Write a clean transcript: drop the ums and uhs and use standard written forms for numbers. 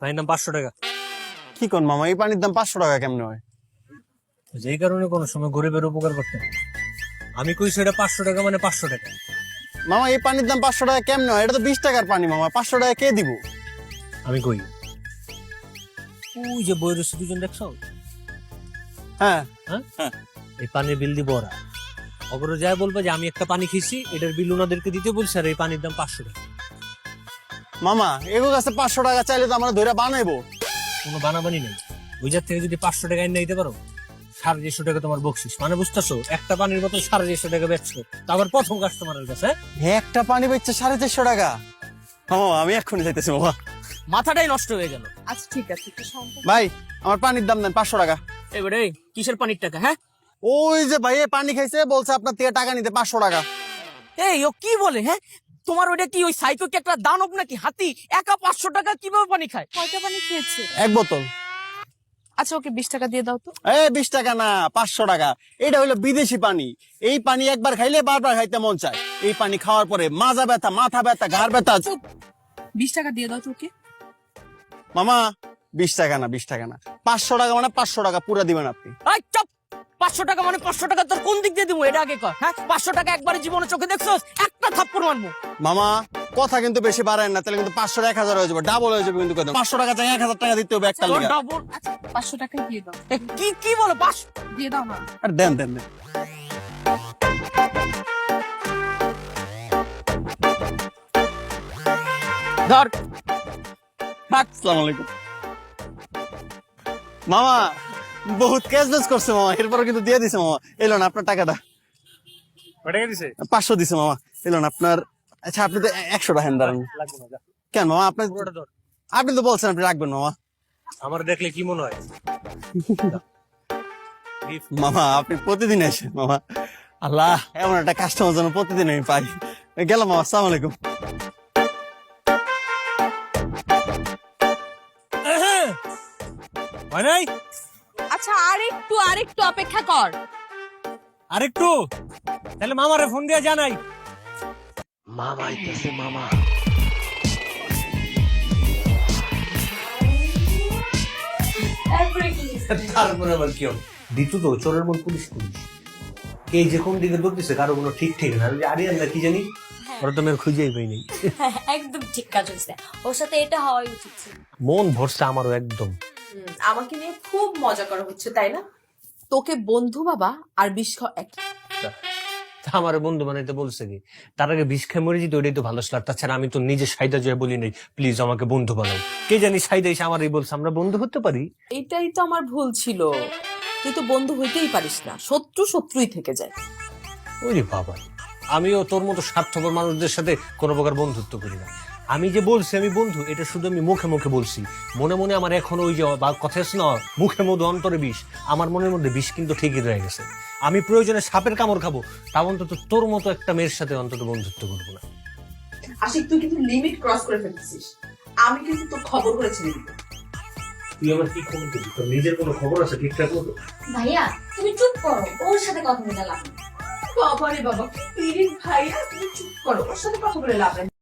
পানির দাম 500 টাকা। কি কোন মামা, এই পানির দাম 500 টাকা কেমনে হয়? যেই কারণে কোনো সময় গরিবের উপকার করতে হয়। আমি কইছি এটা 500 টাকা মানে 500 টাকা। মামা এই পানির দাম 500 টাকা কেমনে হয়? এটা তো 20 টাকার পানি মামা, 500 টাকা কে দিব? আমি কই ওই যে বইয়ের দুজন দেখছো, হ্যাঁ হ্যাঁ, এই পানির বিল দিব ওরা। অগর যায় বলবে যে আমি একটা পানি খেয়েছি, এটার বিল ওনাদেরকে দিতে বলছে, আর এই পানির দাম 500 টাকা। মামা এগো কাছে 500 টাকা চাইলে তো আমরা ধরে বানাইবো। কোনো বানাবানি নেই। গুজরাট থেকে যদি 500 টাকা এনে দিতে পারো, 150 টাকা তোমার বকশিস। মানে বুঝতেছো, একটা পানির বোতল 150 টাকা বেচছো, তারপর প্রথম কাস্টমারের কাছে। একটা পানি বেচছে 450 টাকা। মামা আমি এক্ষুনি যাইতেছি মামা। মাথাটাই নষ্ট হয়ে গেল। আচ্ছা ঠিক আছে, একটু শান্ত। ভাই আমার পানির দাম দেন 500 টাকা। এবারে কিসের পানির টাকা? হ্যাঁ, ওই যে ভাই এই পানি খাইছে, বলছে আপনার থেকে টাকা নিতে 500 টাকা। এই ও কি বলে? হ্যাঁ, তোমার ওইটা কি ওই সাইকো কি একটা দানব নাকি হাতি? একা 500 টাকা কিভাবে পানি খায়? কয়টা পানি খেয়েছে? এক বোতল। আচ্ছা ওকে 20 টাকা দিয়ে দাও তো। 20 টাকা না, 500 টাকা। এটা হলো বিদেশি পানি। এই পানি একবার খাইলে বারবার খাইতে মন চায়। এই পানি খাওয়ার পরে মাজা ব্যথা, মাথা ব্যথা, ঘাড় ব্যথা। 20 টাকা দিয়ে দাও তো ওকে। মামা 20 টাকা না, 20 টাকা না, 500 টাকা মানে 500 টাকা পুরো দিবেন আপনি। এই চুপ! 500 টাকা মানে 500 টাকা তোর কোন দিক দিয়ে দিব এটা আগে কর। হ্যাঁ, 500 টাকা একবারে জীবনে চোখে দেখছস? একটা থাপ্পড় মারবো। মামা কথা কিন্তু বেশি বাড়ায় না, তাহলে কিন্তু 500 1000 হয়ে যাবে, ডাবল হয়ে যাবে কিন্তু। 500 টাকা চাই 1000 টাকা দিতে হবে একটা তোর লিগা। ডাবল। আচ্ছা 500 টাকাই দিয়ে দাও। কি কি বলো? 500 দিয়ে দাও না। আর দেন দেন দেন। ধর। আসসালামু আলাইকুম। মামা বহুত ক্যাশলেস করছে মামা, এরপর কিন্তু দিয়ে দিছে মামা। এলো না আপনার টাকাটা। কয় টাকা দিছে? 500 দিছে মামা। এলো না আপনার। আচ্ছা আপনি তো 100 টাকা হেন দাঁড়ান। লাগবে না, যা। কেন মামা, আপনি পুরোটা ধর। আপনি তো বলছেন আপনি রাখবেন মামা। আমার দেখলে কি মনে হয়? মামা আপনি প্রতিদিন আসেন মামা। আল্লাহ, এমন একটা কাস্টমার যেন প্রতিদিন আমি পাই। গেলাম মামা, আসসালামু আলাইকুম। হয় নাই? আচ্ছা আরেকটু অপেক্ষা কর। আরেকটু? তাহলে মামারে ফোন দিয়ে জানাই। তারপরে আবার কি হবে? দিতু তো চোরের মন পুলিশ পুলিশ। কে যে কোন দিকে দৌড়তেছে কারো কোনো ঠিক ঠিক না। ওই যে আরিয়ান না কি জানি, ওরা তো মেয়ের খুঁজেই পাই নাই। একদম ঠিক কাজ হয়েছে, ওর সাথে এটা হওয়াই উচিত ছিল। মন ভরসা আমারও একদম। আমাকে নিয়ে খুব মজা করা হচ্ছে তাই না? তোকে বন্ধু বাবা আর বিষ খাওয়া একই। আমার বন্ধু বানাইতে বলছে কি? তার আগে বিষ খেয়ে মরে যেত, ওইটাই তো ভালো ছিল। তাছাড়া আমি তো নিজে সাইদা জয় বলি নাই প্লিজ আমাকে বন্ধু বানাও। কে জানি সাইদা এসে আমারই বলছে আমরা বন্ধু হতে পারি। এটাই তো আমার ভুল ছিল। তুই তো বন্ধু হইতেই পারিস না, শত্রু শত্রুই থেকে যায়। ওরে বাবা, আমিও তোর মতো স্বার্থপর মানুষদের সাথে কোনো প্রকার বন্ধুত্ব করি না। আমি যে বলছি আমি বন্ধু, এটা শুধু আমি মুখে মুখে বলছি। মনে মনে আমার এখন ওই যে কথা আছে না, মুখে মধু অন্তরে বিষ। আমার মনের মধ্যে বিষ কিন্তু ঠিকই রয়ে গেছে। আমি প্রয়োজনে সাপের কামড় খাবো, তাও অন্তত তোর মতো একটা মেয়ের সাথে অন্তত বন্ধুত্ব করবো না। আশিক তুই কিন্তু লিমিট ক্রস করে ফেলছিস। আমি কিন্তু তোর খবর করেছি। তুই আমার কি খবর দিবি? তোর নিজের কোনো খবর আছে ঠিকঠাক মতো? ভাইয়া তুমি চুপ করো, ওর সাথে কথা বলে লাভ নেই। বাবা রে বাবা, কি ভাইয়া, তুমি চুপ করো, ওর সাথে কথা বলে লাভ নেই।